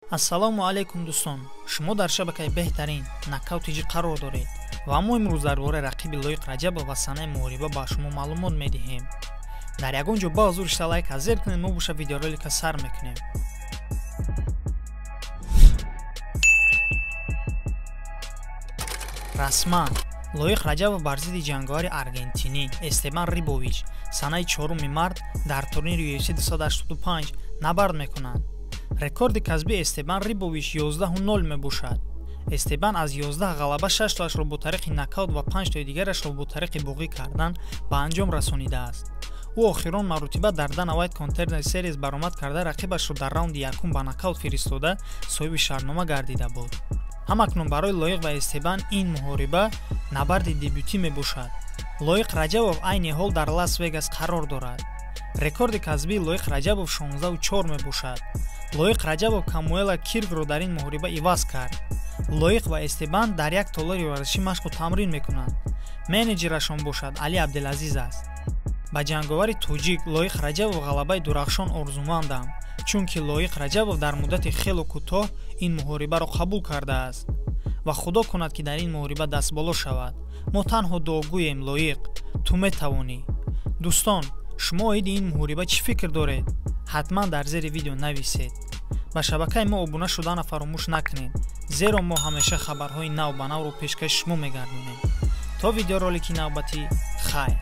ассалому алайкум дӯстон, шумо дар шабакаи беҳтарин нокаутиҷӣ қарор доред ва мо имрӯз дар бораи рақиби Лоиқ Раҷабов ва санаи муҳориба ба шумо маълумот медиҳем. Дар ягон ҷо ба ҳузур ишта лайк азер кунед, мо боша видеоролика сар мекунем. Расман Лоиқ Раҷабов бар зидди ҷангавари аргентинӣ Эстебан Рибович санаи 4 март дар турнири UFC 285 набард мекунад. Рекорди касби Эстебан Рибович 11-0 мебошад. Эстебан аз 11 ғалаба 6-тоашро бо тариқи нокаут ва 5-тои дигарашро бо тариқи боғӣ кардан ба анҷом расонидааст. ӯ охирон маротиба дар Dana White Contender Series баромад карда рақибашро дар раунди якум ба нокаут фиристода соҳиби шартнома гардида буд. ҳамакнун барои Лоиқ ва Эстебан ин муҳориба набарди дебютӣ мебошад. Лоиқ Раҷабов айни ҳол дар Лас Вегас қарор дорад. Рекорди касбии Лоиқ Раҷабов 16-4 мебошад. Лоиқ Раҷабов Камуэла Киркро дар ин муҳориба иваз кард. Лоиқ ва Эстебан дар як толори варзишӣ машқу тамрин мекунанд. Менеҷерашон бошад Али Абдулазиз аст. ба ҷанговари тоҷик Лоиқ Раҷабов ғалабаи дурахшон орзумандам, чунки Лоиқ Раҷабов дар муддати хело кӯтоҳ ин муҳорибаро қабул кардааст ва худо кунад ки дар ин муҳориба дастболо шавад. мо танҳо дуогӯем Лоиқ, ту метавонӣ. дӯстон, шумо оиди ин муҳориба чӣ фикр доред? ҳатман дар зери видео нависед. ба шабакаи мо обуна шудана фаромӯш накунед, зеро мо ҳамеша хабарҳои нав ба навро пешкаши шумо мегардонем. то видеоролики навбатӣ, хайр.